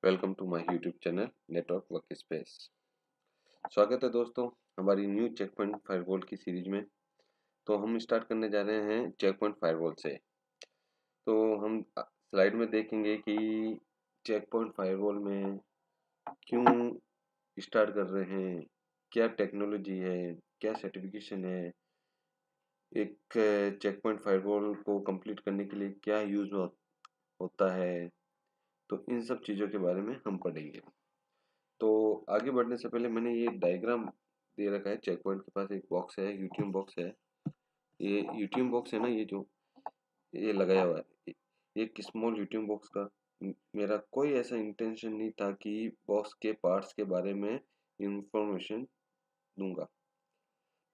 Welcome to my YouTube channel network workspace. स्वागत है दोस्तों हमारी न्यू चेक पॉइंट फायरवॉल की सीरीज में। तो हम स्टार्ट करने जा रहे हैं चेक पॉइंट फायरवॉल से। तो हम स्लाइड में देखेंगे कि चेक पॉइंट फायरवॉल में क्यों स्टार्ट कर रहे हैं, क्या टेक्नोलॉजी है, क्या सर्टिफिकेशन है, एक चेक पॉइंट फायरवॉल को कंप्लीट करने के लिए क्या यूज होता है। तो इन सब चीज़ों के बारे में हम पढ़ेंगे। तो आगे बढ़ने से पहले मैंने ये डायग्राम दे रखा है। चेक पॉइंट के पास एक बॉक्स है, यूटीएम बॉक्स है। ये यूटीएम बॉक्स है ना, ये जो ये लगाया हुआ है, एक स्मॉल यूटीएम बॉक्स का मेरा कोई ऐसा इंटेंशन नहीं था कि बॉक्स के पार्ट्स के बारे में इंफॉर्मेशन दूंगा,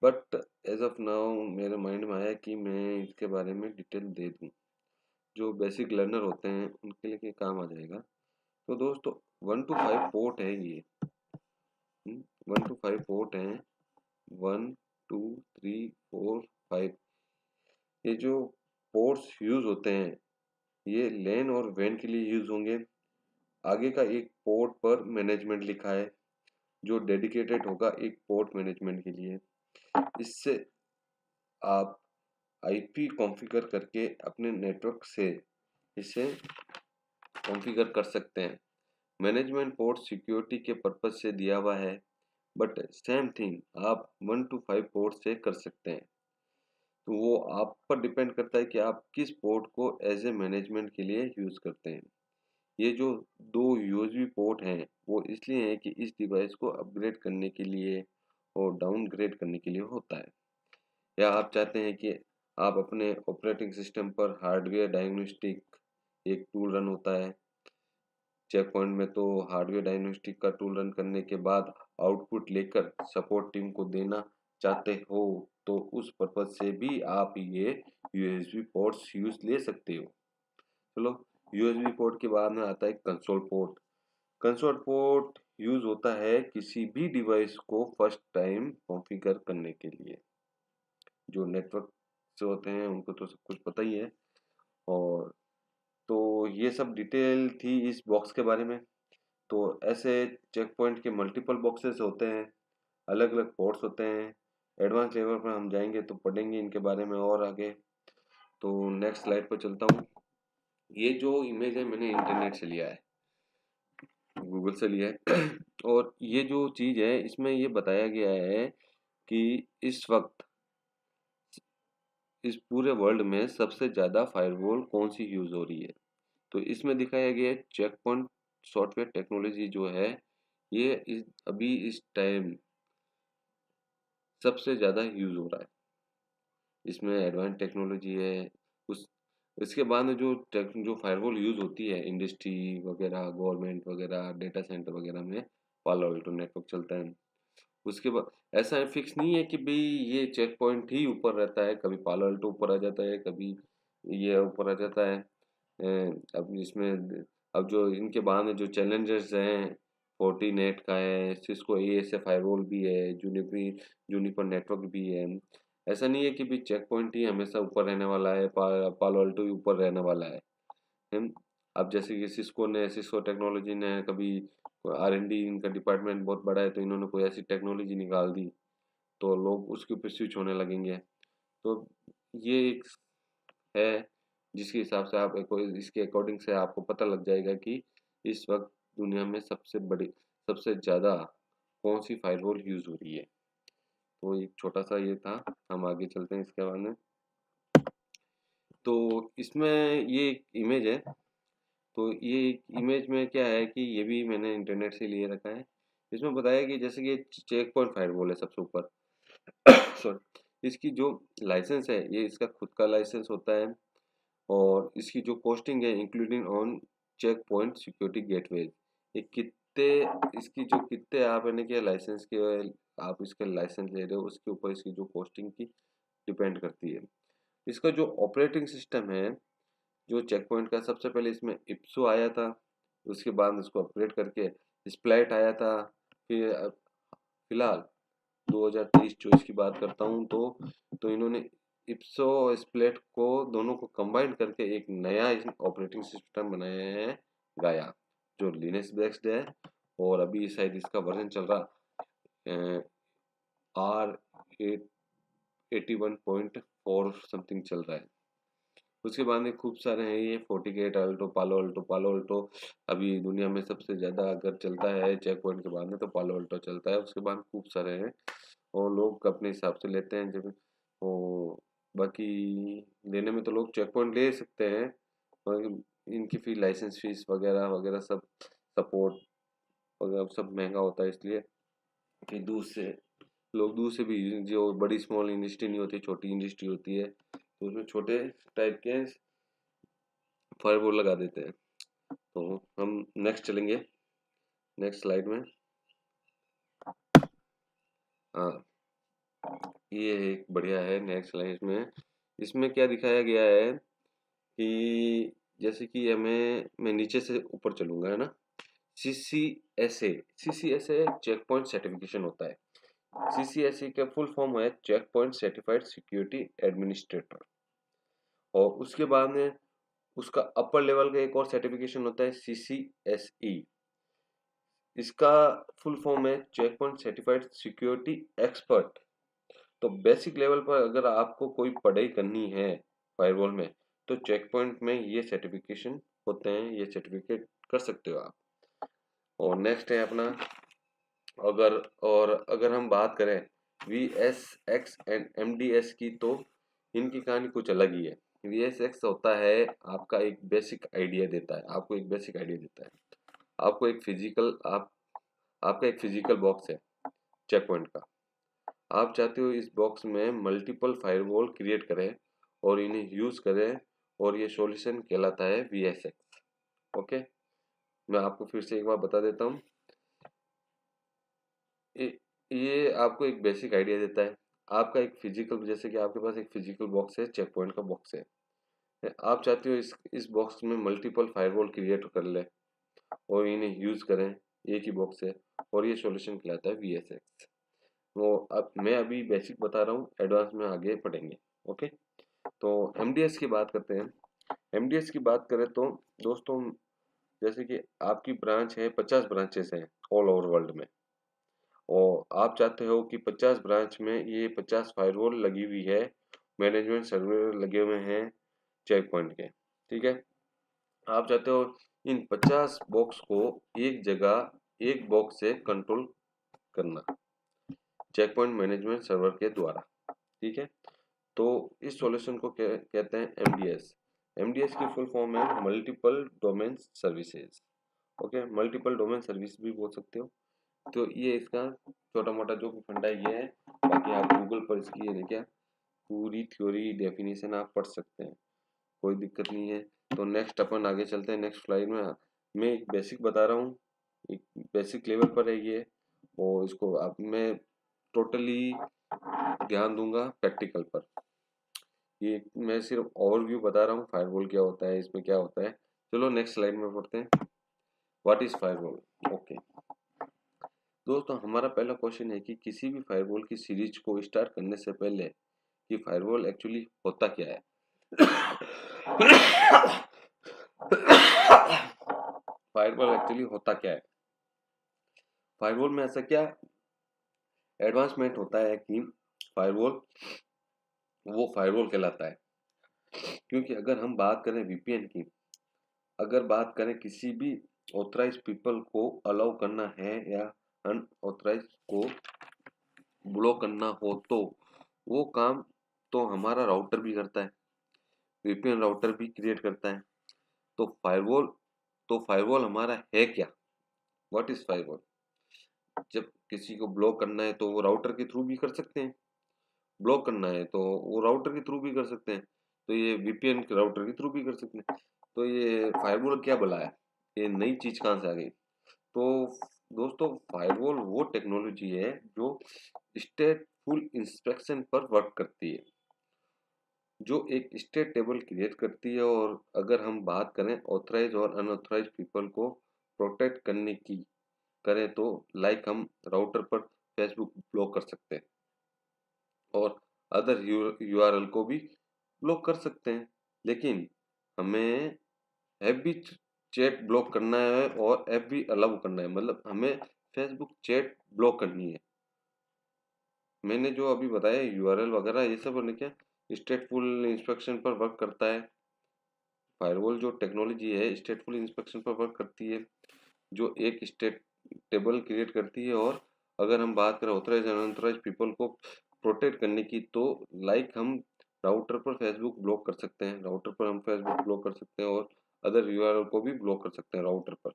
बट एज ऑफ नाउ मेरे माइंड में आया कि मैं इसके बारे में डिटेल दे दूं। जो बेसिक लर्नर होते हैं उनके लिए काम आ जाएगा। तो दोस्तों 1 to 5 पोर्ट है ये। 1 to 5 पोर्ट हैं। 1 2 3 4 5। ये जो पोर्ट्स यूज होते हैं ये लैन और वैन के लिए यूज होंगे। आगे का एक पोर्ट पर मैनेजमेंट लिखा है जो डेडिकेटेड होगा एक पोर्ट मैनेजमेंट के लिए। इससे आप आईपी कॉन्फ़िगर करके अपने नेटवर्क से इसे कॉन्फ़िगर कर सकते हैं। मैनेजमेंट पोर्ट सिक्योरिटी के पर्पज से दिया हुआ है, बट सेम थिंग आप 1 to 5 पोर्ट से कर सकते हैं। तो वो आप पर डिपेंड करता है कि आप किस पोर्ट को एज ए मैनेजमेंट के लिए यूज़ करते हैं। ये जो दो यूएसबी पोर्ट हैं वो इसलिए हैं कि इस डिवाइस को अपग्रेड करने के लिए और डाउनग्रेड करने के लिए होता है। या आप चाहते हैं कि आप अपने ऑपरेटिंग सिस्टम पर हार्डवेयर डायग्नोस्टिक एक टूल रन होता है। चेक पॉइंट में तो हार्डवेयर डायग्नोस्टिक का टूल रन करने के बाद आउटपुट लेकर सपोर्ट टीम को देना चाहते हो, तो उस पर्पज से भी आप ये यूएसबी पोर्ट्स यूज ले सकते हो। चलो, यूएसबी पोर्ट के बाद में आता है console port. Console port use होता है किसी भी डिवाइस को फर्स्ट टाइम कॉन्फ़िगर करने के लिए। जो नेटवर्क से होते हैं उनको तो सब कुछ पता ही है। और तो ये सब डिटेल थी इस बॉक्स के बारे में। तो ऐसे चेक पॉइंट के मल्टीपल बॉक्सेस होते हैं, अलग अलग पोर्ट्स होते हैं। एडवांस लेवल पर हम जाएंगे तो पढ़ेंगे इनके बारे में और आगे। तो नेक्स्ट स्लाइड पर चलता हूँ। ये जो इमेज है मैंने इंटरनेट से लिया है, गूगल से लिया है। और ये जो चीज़ है इसमें ये बताया गया है कि इस वक्त इस पूरे वर्ल्ड में सबसे ज़्यादा फायरवॉल कौन सी यूज़ हो रही है। तो इसमें दिखाया गया है चेक पॉइंट सॉफ्टवेयर टेक्नोलॉजी जो है ये अभी इस टाइम सबसे ज़्यादा यूज़ हो रहा है। इसमें एडवांस टेक्नोलॉजी है। उस इसके बाद में जो फायरवॉल यूज़ होती है इंडस्ट्री वगैरह, गवर्नमेंट वगैरह, डेटा सेंटर वगैरह में पालो अल्टो नेटवर्क चलता है। उसके बाद ऐसा फिक्स नहीं है कि भाई ये चेक पॉइंट ही ऊपर रहता है, कभी पालो अल्टो ऊपर आ जाता है, कभी ये ऊपर आ जाता है। अब इसमें अब जो इनके बाद में जो चैलेंजर्स हैं, फोर्टीनेट का है, सिस्को एएसए फायरवॉल भी है, जूनिपर नेटवर्क भी है। ऐसा नहीं है कि भी चेक पॉइंट ही हमेशा ऊपर रहने वाला है, पालो अल्टो ही ऊपर रहने वाला है। हम अब जैसे कि सिस्को टेक्नोलॉजी ने कभी आर&डी, इनका डिपार्टमेंट बहुत बड़ा है, तो इन्होंने कोई ऐसी टेक्नोलॉजी निकाल दी तो लोग उसके ऊपर स्विच होने लगेंगे। तो ये एक है जिसके हिसाब से आप इसके अकॉर्डिंग से आपको पता लग जाएगा कि इस वक्त दुनिया में सबसे ज़्यादा कौन सी फायरवॉल यूज़ हो रही है। तो एक छोटा सा ये था। हम आगे चलते हैं इसके बारे में। तो इसमें ये एक इमेज है। तो ये इमेज में क्या है कि ये भी मैंने इंटरनेट से लिए रखा है। इसमें बताया कि जैसे कि चेक पॉइंट फायरवॉल है सबसे ऊपर। सॉरी, इसकी जो लाइसेंस है ये इसका खुद का लाइसेंस होता है। और इसकी जो कॉस्टिंग है including on check point security gateway, ये कितने इसकी जो कितने आप यानी कि लाइसेंस के आप इसके लाइसेंस ले रहे हो उसके ऊपर इसकी जो कॉस्टिंग की डिपेंड करती है। इसका जो ऑपरेटिंग सिस्टम है जो चेक पॉइंट का, सबसे पहले इसमें इप्सो आया था, उसके बाद इसको अपग्रेड करके स्प्लाइट आया था। फिर फिलहाल 2023-24 की बात करता हूँ तो इन्होंने इप्सो और स्प्लेट को दोनों को कंबाइन करके एक नया ऑपरेटिंग सिस्टम बनाया है, गाया, जो लिनक्स बेस्ड है, और अभी शायद इसका वर्जन चल रहा R81.4 समथिंग चल रहा है। उसके बाद में खूब सारे हैं ये FortiGate, पालो अल्टो अभी दुनिया में सबसे ज़्यादा अगर चलता है चेक पॉइंट के बाद में तो पालो अल्टो चलता है। उसके बाद खूब सारे हैं और लोग अपने हिसाब से लेते हैं जब बाकी लेने में तो लोग चेक पॉइंट ले सकते हैं, और इनकी फी लाइसेंस फीस वगैरह वगैरह सब सपोर्ट वगैरह सब महंगा होता है, इसलिए कि दूर से भी जो बड़ी स्मॉल इंडस्ट्री नहीं होती, छोटी इंडस्ट्री होती है, तो उसमें छोटे टाइप के फायरवॉल लगा देते हैं। तो हम नेक्स्ट चलेंगे, नेक्स्ट स्लाइड में। हाँ, ये एक बढ़िया है नेक्स्ट स्लाइड में। इसमें क्या दिखाया गया है कि जैसे कि मैं नीचे से ऊपर चलूंगा, है ना। CCSA चेक पॉइंट सर्टिफिकेशन होता है। CCSA का फुल फॉर्म है check point certified security administrator. और उसके बाद में उसका अपर लेवल का एक और सर्टिफिकेशन होता है CCSE। इसका फुल फॉर्म है check point certified security expert. तो बेसिक लेवल पर अगर आपको कोई पढ़ाई करनी है फायरवॉल में, तो चेक पॉइंट में ये सर्टिफिकेशन होते हैं, ये सर्टिफिकेट कर सकते हो आप। और नेक्स्ट है अपना, अगर हम बात करें VSX एंड MDS की, तो इनकी कहानी कुछ अलग ही है। VSX होता है आपका एक बेसिक आइडिया देता है, आपको एक बेसिक आइडिया देता है। आपको एक फिजिकल आपका एक फिजिकल बॉक्स है चेक पॉइंट का। आप चाहते हो इस बॉक्स में मल्टीपल फायरवॉल क्रिएट करें और इन्हें यूज करें, और ये सॉल्यूशन कहलाता है VSX। ओके, मैं आपको फिर से एक बार बता देता हूँ। ये आपको एक बेसिक आइडिया देता है। आपका एक फिजिकल, जैसे कि आपके पास एक फिजिकल बॉक्स है, चेक पॉइंट का बॉक्स है। आप चाहते हो इस बॉक्स में मल्टीपल फायरवॉल क्रिएट कर ले और इन्हें यूज करें, एक ही बॉक्स है, और ये सॉल्यूशन कहलाता है VSX। वो अब मैं अभी बेसिक बता रहा हूँ, एडवांस में आगे पढ़ेंगे। ओके, तो MDS की बात करते हैं। MDS की बात करें तो दोस्तों, जैसे कि आपकी ब्रांच है, 50 ब्रांचेस हैं ऑल ओवर वर्ल्ड में, और आप चाहते हो कि 50 ब्रांच में ये 50 फायरवॉल लगी हुई है, मैनेजमेंट सर्वर लगे हुए हैं चेक पॉइंट के, ठीक है। आप चाहते हो इन 50 बॉक्स को एक जगह एक बॉक्स से कंट्रोल करना चेक पॉइंट मैनेजमेंट सर्वर के द्वारा, ठीक है। तो इस सॉल्यूशन को कहते हैं MDS। MDS की फुल फॉर्म है multiple domain services. Okay, multiple domain service भी बोल सकते हो। तो ये इसका छोटा मोटा जो फंडा ये है, बाकी आप गूगल पर इसकी ये क्या पूरी थ्योरी डेफिनेशन आप पढ़ सकते हैं, कोई दिक्कत नहीं है। तो नेक्स्ट अपन आगे चलते हैं, नेक्स्ट स्लाइड में। मैं एक बेसिक बता रहा हूँ, एक बेसिक लेवल पर है ये, और इसको अब मैं टोटली ध्यान दूंगा प्रैक्टिकल पर। ये मैं सिर्फ ओवरव्यू बता रहा हूँ, फायरवॉल क्या होता है, इसमें क्या होता है। चलो नेक्स्ट स्लाइड में पढ़ते हैं, व्हाट इज फायरवॉल। ओके दोस्तों, हमारा पहला क्वेश्चन है कि किसी भी फायरवॉल की सीरीज को स्टार्ट करने से पहले कि फायरवॉल एक्चुअली होता क्या है। फायरवॉल एक्चुअली होता क्या है। फायरवॉल में ऐसा क्या एडवांसमेंट होता है कि फायरवॉल वो फायरवॉल कहलाता है। क्योंकि अगर हम बात करें VPN की, अगर बात करें किसी भी ऑथराइज पीपल को अलाउ करना है या अनऑथराइज को ब्लॉक करना हो, तो वो काम तो हमारा राउटर भी करता है, VPN राउटर भी क्रिएट करता है। तो फायरवॉल हमारा है क्या, व्हाट इज फायरवॉल। जब किसी को ब्लॉक करना है तो वो राउटर के थ्रू भी कर सकते हैं, ब्लॉक करना है तो वो राउटर के थ्रू भी कर सकते हैं, तो ये VPN के राउटर के थ्रू भी कर सकते हैं। तो ये फायरवॉल क्या भला है, ये नई चीज कहाँ से आ गई। तो दोस्तों, फायरवॉल वो टेक्नोलॉजी है जो स्टेटफुल इंस्पेक्शन पर वर्क करती है, जो एक स्टेट टेबल क्रिएट करती है। और अगर हम बात करें ऑथराइज और अनऑथराइज पीपल को प्रोटेक्ट करने की करें, तो लाइक हम राउटर पर फेसबुक ब्लॉक कर सकते हैं और अदर URL को भी ब्लॉक कर सकते हैं। लेकिन हमें हैबिट चैट ब्लॉक करना है और ऐप भी अलाउ करना है, मतलब हमें फेसबुक चैट ब्लॉक करनी है। मैंने जो अभी बताया यूआरएल वगैरह ये सब हमने क्या स्टेटफुल इंस्पेक्शन पर वर्क करता है। फायरवॉल जो टेक्नोलॉजी है स्टेटफुल इंस्पेक्शन पर वर्क करती है, जो एक स्टेट टेबल क्रिएट करती है। और अगर हम बात करें ऑथराइज अनऑथराइज पीपल को प्रोटेक्ट करने की, तो लाइक हम राउटर पर फेसबुक ब्लॉक कर सकते हैं, राउटर पर हम फेसबुक ब्लॉक कर सकते हैं और अदर यूआरएल को भी ब्लॉक कर सकते हैं राउटर पर।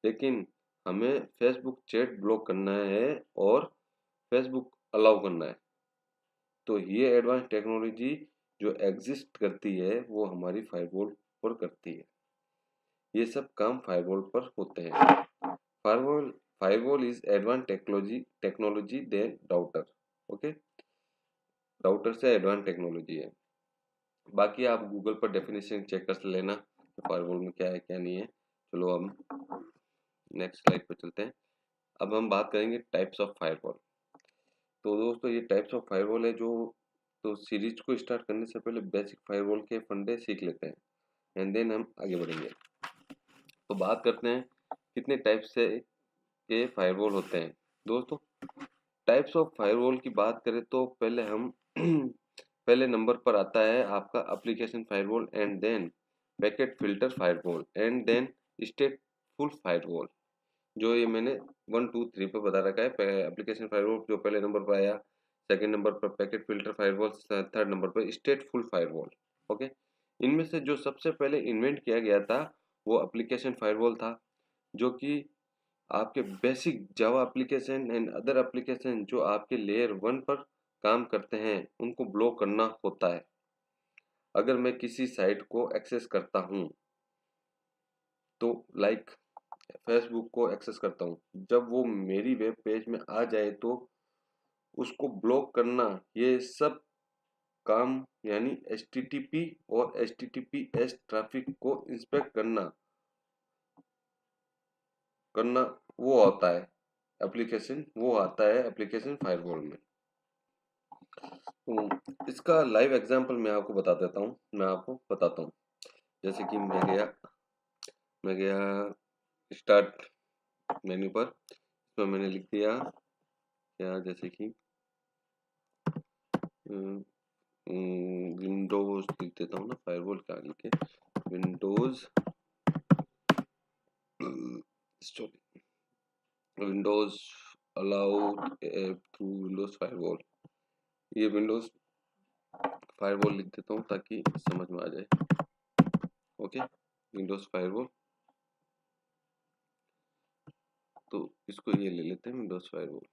लेकिन हमें फेसबुक चैट ब्लॉक करना है और फेसबुक अलाउ करना है। तो ये एडवांस टेक्नोलॉजी जो एग्जिस्ट करती है वो हमारी फायरवॉल पर करती है। ये सब काम फायरवॉल पर होते हैं। Firewall firewall is advance technology then router. Okay, router से एडवांस टेक्नोलॉजी है। बाकी आप गूगल पर डेफिनेशन चेक कर लेना फायरवॉल में क्या है क्या नहीं है। चलो हम नेक्स्ट स्लाइड पर चलते हैं। अब हम बात करेंगे टाइप्स ऑफ फायरवॉल। तो दोस्तों ये टाइप्स ऑफ फायरवॉल है जो, तो सीरीज को स्टार्ट करने से पहले बेसिक फायरवॉल के फंडे सीख लेते हैं एंड देन हम आगे बढ़ेंगे। तो बात करते हैं कितने टाइप से के फायरवॉल होते हैं। दोस्तों टाइप्स ऑफ फायरवॉल की बात करें तो पहले हम पहले नंबर पर आता है आपका application firewall and then packet filter firewall and then stateful firewall. जो ये मैंने 1 2 3 पे बता रखा है। एप्लीकेशन फायरवॉल जो पहले नंबर पर आया, सेकंड नंबर पर packet filter firewall, third number पर स्टेटफुल फायरवॉल। ओके, इनमें से जो सबसे पहले इन्वेंट किया गया था वो एप्लीकेशन फायरवॉल था, जो कि आपके basic Java application and other application जो आपके लेयर 1 पर काम करते हैं उनको ब्लॉक करना होता है। अगर मैं किसी साइट को एक्सेस करता हूँ, तो लाइक फेसबुक को एक्सेस करता हूँ, जब वो मेरी वेब पेज में आ जाए तो उसको ब्लॉक करना, ये सब काम यानी HTTP और HTTPS ट्रैफिक को इंस्पेक्ट करना करना वो होता है एप्लीकेशन, वो आता है एप्लीकेशन फायरवॉल में। तो इसका लाइव एग्जांपल मैं आपको बता देता हूँ, मैं आपको बताता हूँ। जैसे कि मैं गया स्टार्ट मेन्यू पर, इसमें मैंने लिख दिया क्या, जैसे कि विंडोज लिख देता हूँ ना, फायरवॉल क्या लिखे, Windows sorry Windows allowed app through Windows firewall. ये विंडोज फायरवॉल लिख देता हूँ ताकि समझ में आ जाए। ओके, विंडोज फायरवॉल, तो इसको ये ले लेते हैं विंडोज फायरवॉल।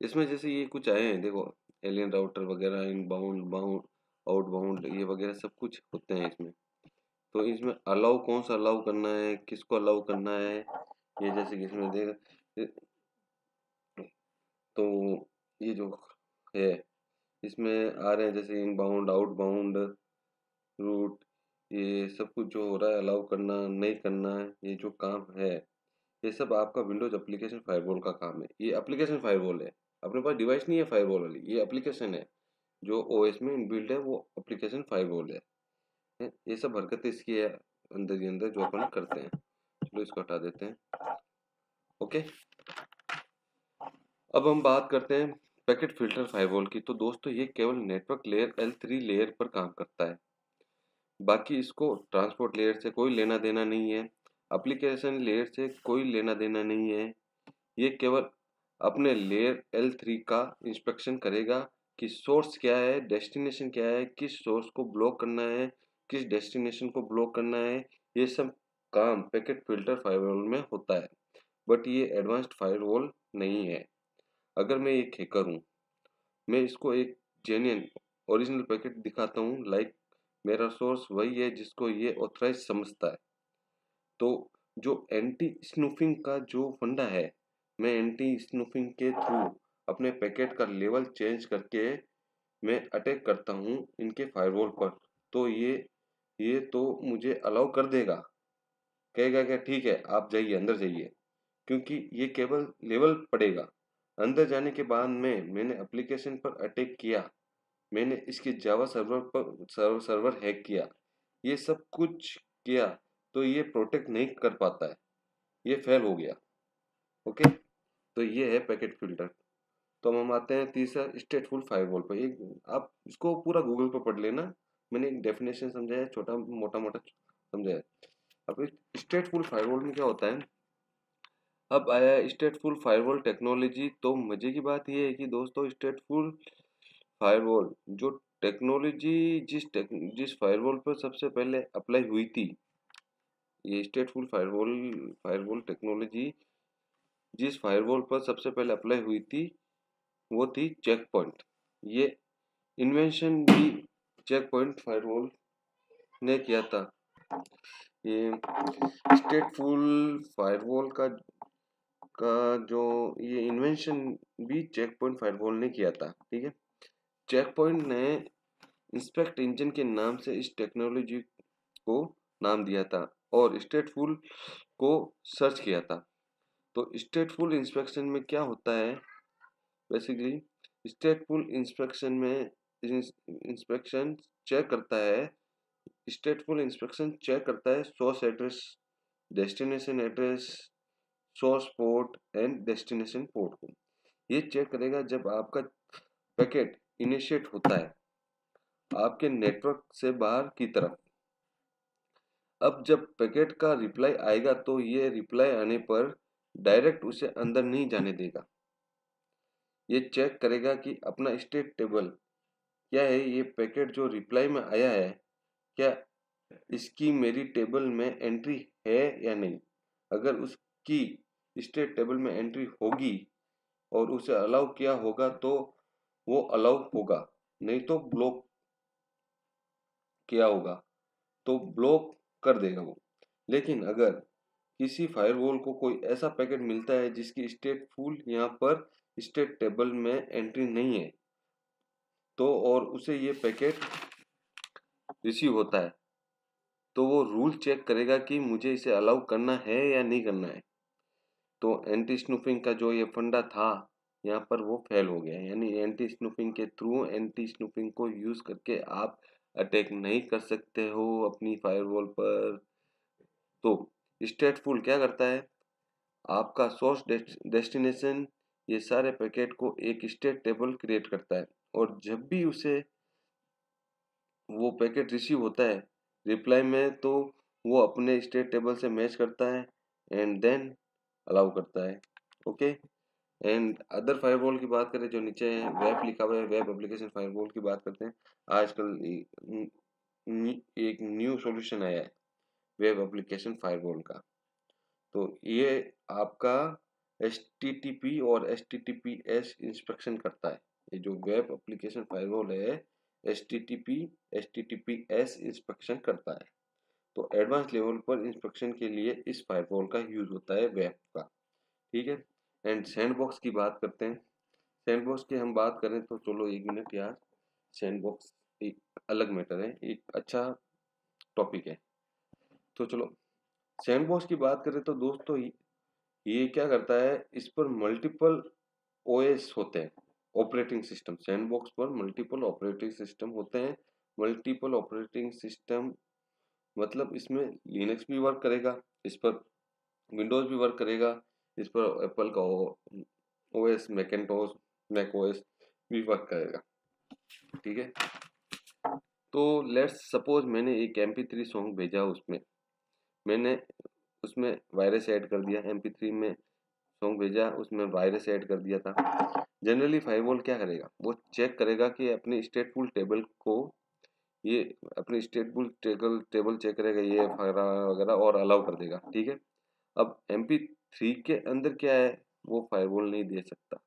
इसमें जैसे ये कुछ आए हैं, देखो एलियन राउटर वगैरह, इनबाउंड बाउंड आउटबाउंड ये वगैरह सब कुछ होते हैं इसमें। तो इसमें अलाउ कौन सा अलाउ करना है, किसको अलाउ करना है, ये जैसे कि इसमें देख, तो ये जो है इसमें आ रहे हैं जैसे इनबाउंड आउटबाउंड रूट, ये सब कुछ जो हो रहा है अलाउ करना नहीं करना है, ये जो काम है ये सब आपका विंडोज एप्लीकेशन फायरवॉल का काम है। ये एप्लीकेशन फायरवॉल है, अपने पास डिवाइस नहीं है फायरवॉल वाली, ये एप्लीकेशन है जो ओएस में इनबिल्ट है, वो एप्लीकेशन फायरवॉल है। ये सब हरकतें इसकी है अंदर ही अंदर जो अपन करते हैं। चलो इसको हटा देते हैं। ओके, अब हम बात करते हैं पैकेट फिल्टर फायरवॉल की। तो दोस्तों ये केवल नेटवर्क लेयर L3 लेयर पर काम करता है, बाकी इसको ट्रांसपोर्ट लेयर से कोई लेना देना नहीं है, एप्लीकेशन लेयर से कोई लेना देना नहीं है। ये केवल अपने लेयर L3 का इंस्पेक्शन करेगा कि सोर्स क्या है, डेस्टिनेशन क्या है, किस सोर्स को ब्लॉक करना है, किस डेस्टिनेशन को ब्लॉक करना है। ये सब काम पैकेट फिल्टर फायरवॉल में होता है, बट ये एडवांस्ड फायरवॉल नहीं है। अगर मैं एक हैकर हूँ, मैं इसको एक जेन्युइन ओरिजिनल पैकेट दिखाता हूँ, लाइक मेरा सोर्स वही है जिसको ये ऑथराइज समझता है। तो जो एंटी स्नूफिंग का जो फंडा है, मैं एंटी स्नूफिंग के थ्रू अपने पैकेट का लेवल चेंज करके मैं अटैक करता हूँ इनके फायरवॉल पर, तो ये तो मुझे अलाउ कर देगा, कहेगा क्या ठीक है आप जाइए अंदर जाइए, क्योंकि ये केवल लेवल पड़ेगा। अंदर जाने के बाद में मैंने एप्लीकेशन पर अटैक किया, मैंने इसके जावा सर्वर पर सर्वर हैक किया, ये सब कुछ किया तो ये प्रोटेक्ट नहीं कर पाता है, ये फेल हो गया। ओके, तो ये है पैकेट फिल्टर। तो हम आते हैं तीसरा स्टेटफुल फायरवॉल पर। एक आप इसको पूरा गूगल पर पढ़ लेना, मैंने एक डेफिनेशन समझाया, छोटा मोटा मोटा समझाया। अब स्टेटफुल फायरवॉल में क्या होता है, अब आया स्टेटफुल फायरवॉल टेक्नोलॉजी। तो मजे की बात यह है कि दोस्तों स्टेटफुल फायरवॉल जो टेक्नोलॉजी जिस फायरवॉल पर सबसे पहले अप्लाई हुई थी, ये स्टेटफुल फायरवॉल फायरवॉल टेक्नोलॉजी जिस फायरवॉल पर सबसे पहले अप्लाई हुई थी वो थी चेक पॉइंट। ये इन्वेंशन भी चेक पॉइंट फायरवॉल ने किया था। ये स्टेटफुल फायरवॉल का जो ये इन्वेंशन भी चेक पॉइंट फायरवॉल ने किया था। ठीक है, चेक पॉइंट ने इंस्पेक्ट इंजन के नाम से इस टेक्नोलॉजी को नाम दिया था और स्टेटफुल को सर्च किया था। तो स्टेटफुल इंस्पेक्शन में क्या होता है, बेसिकली स्टेटफुल इंस्पेक्शन में इंस्पेक्शन चेक करता है, स्टेटफुल इंस्पेक्शन चेक करता है source address, destination address, source port and destination port को। ये चेक करेगा जब आपका पैकेट इनिशिएट होता है आपके नेटवर्क से बाहर की तरफ। अब जब पैकेट का रिप्लाई आएगा तो ये रिप्लाई आने पर डायरेक्ट उसे अंदर नहीं जाने देगा, ये चेक करेगा कि अपना स्टेट टेबल क्या है, ये पैकेट जो रिप्लाई में आया है क्या इसकी मेरी टेबल में एंट्री है या नहीं। अगर उसकी स्टेट टेबल में एंट्री होगी और उसे अलाउ किया होगा तो वो अलाउ होगा, नहीं तो ब्लॉक किया होगा तो ब्लॉक कर देगा वो। लेकिन अगर किसी फायरवॉल को कोई ऐसा पैकेट मिलता है जिसकी स्टेट फुल यहाँ पर स्टेट टेबल में एंट्री नहीं है तो और उसे ये पैकेट रिसीव होता है तो वो रूल चेक करेगा कि मुझे इसे अलाउ करना है या नहीं करना है। तो एंटी स्नूफिंग का जो ये फंडा था यहाँ पर वो फेल हो गया, यानी एंटी स्नूफिंग के थ्रू एंटी स्नूफिंग को यूज करके आप अटैक नहीं कर सकते हो अपनी फायरवॉल पर। तो स्टेटफुल क्या करता है, आपका सोर्स डेस्टिनेशन ये सारे पैकेट को एक स्टेट टेबल क्रिएट करता है और जब भी उसे वो पैकेट रिसीव होता है रिप्लाई में तो वो अपने स्टेट टेबल से मैच करता है एंड देन अलाउ करता है। ओके, एंड अदर फायरवॉल की बात करें जो नीचे है वेब लिखा हुआ है, वेब एप्लीकेशन फायरवॉल की बात करते हैं। आजकल एक न्यू सॉल्यूशन आया है वेब एप्लीकेशन फायरवॉल का। तो ये आपका HTTP और HTTPS इंस्पेक्शन करता है। ये जो वेब एप्लीकेशन फायरवॉल है HTTP HTTPS इंस्पेक्शन करता है। तो एडवांस लेवल पर इंस्पेक्शन के लिए इस फायरवॉल का यूज होता है वेब का। ठीक है, एंड सैंडबॉक्स की बात करते हैं। सैंडबॉक्स की हम बात करें तो चलो एक मिनट यार, सैंडबॉक्स एक अलग मैटर है, एक अच्छा टॉपिक है। तो चलो सैंडबॉक्स की बात करें तो दोस्तों ये क्या करता है, इस पर मल्टीपल ओएस होते हैं, ऑपरेटिंग सिस्टम। सैंडबॉक्स पर मल्टीपल ऑपरेटिंग सिस्टम होते हैं। मल्टीपल ऑपरेटिंग सिस्टम मतलब इसमें लिनक्स भी वर्क करेगा, इस पर विंडोज भी वर्क करेगा, इस पर एप्पल का ओएस मैकिन्टोश मैक ओएस भी वर्क करेगा। ठीक है, तो लेट्स सपोज मैंने एक MP3 सॉन्ग भेजा, उसमें मैंने उसमें वायरस ऐड कर दिया, MP3 में सॉन्ग भेजा उसमें वायरस ऐड कर दिया था। जनरली फायरवॉल क्या करेगा, वो चेक करेगा कि अपनी स्टेटफुल टेबल को ये अपनी स्टेटफुल टेबल चेक करेगा ये वगैरह वगैरह और अलाउ कर देगा। ठीक है, अब MP3 के अंदर क्या है वो फायरवॉल नहीं दे सकता।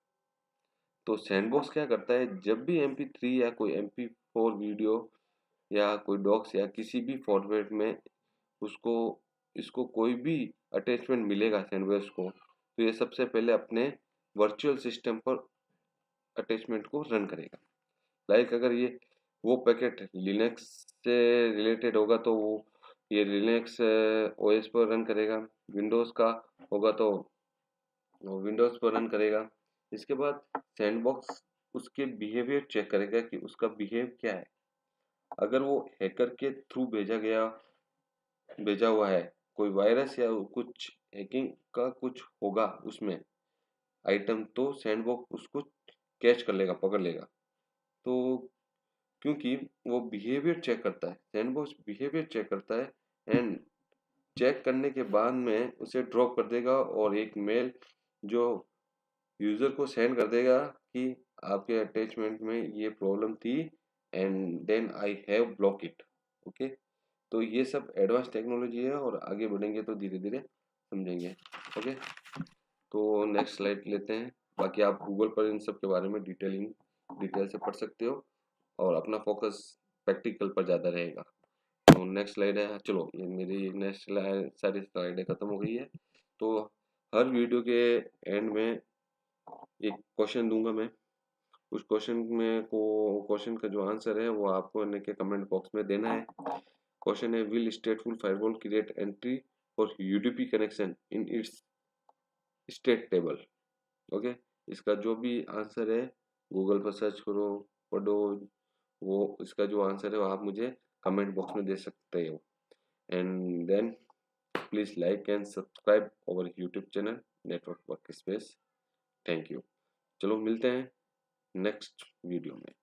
तो सैंडबॉक्स क्या करता है, जब भी MP3 या कोई MP4 वीडियो या कोई डॉक्स या किसी भी फॉर्मेट में उसको इसको कोई भी अटैचमेंट मिलेगा सैंडबॉक्स को, तो ये सबसे पहले अपने वर्चुअल सिस्टम पर अटैचमेंट को रन करेगा। लाइक अगर ये वो पैकेट लिनक्स से रिलेटेड होगा तो वो ये लिनक्स OS पर रन करेगा, विंडोज़ का होगा तो वो विंडोज़ पर रन करेगा। इसके बाद सैंडबॉक्स उसके बिहेवियर चेक करेगा कि उसका बिहेव क्या है। अगर वो हैकर के थ्रू भेजा गया भेजा हुआ है, कोई वायरस या कुछ हैकिंग का कुछ होगा उसमें आइटम, तो सैंडबॉक्स उसको कैच कर लेगा, पकड़ लेगा। तो क्योंकि वो बिहेवियर चेक करता है, सैंडबॉक्स बिहेवियर चेक करता है, एंड चेक करने के बाद में उसे ड्रॉप कर देगा और एक मेल जो यूजर को सेंड कर देगा कि आपके अटैचमेंट में ये प्रॉब्लम थी and then I have block it. Okay, तो ये सब एडवांस टेक्नोलॉजी है और आगे बढ़ेंगे तो धीरे धीरे समझेंगे। ओके, तो नेक्स्ट स्लाइड लेते हैं। बाकी आप गूगल पर इन सब के बारे में डिटेल से पढ़ सकते हो और अपना फोकस प्रैक्टिकल पर ज़्यादा रहेगा। तो नेक्स्ट स्लाइड है, चलो ये मेरी नेक्स्ट स्लाइड सारी स्लाइडें ख़त्म हो गई है। तो हर वीडियो के एंड में एक क्वेश्चन दूंगा मैं, उस क्वेश्चन का जो आंसर है वो आपको के कमेंट बॉक्स में देना है। क्वेश्चन है, will स्टेटफुल firewall create entry for UDP connection in its state table. Okay, इसका जो भी आंसर है गूगल पर सर्च करो, पढ़ो, वो इसका जो आंसर है वो आप मुझे कमेंट बॉक्स में दे सकते हो। And then please like and subscribe our YouTube channel network work space. Thank you. चलो मिलते हैं नेक्स्ट वीडियो में।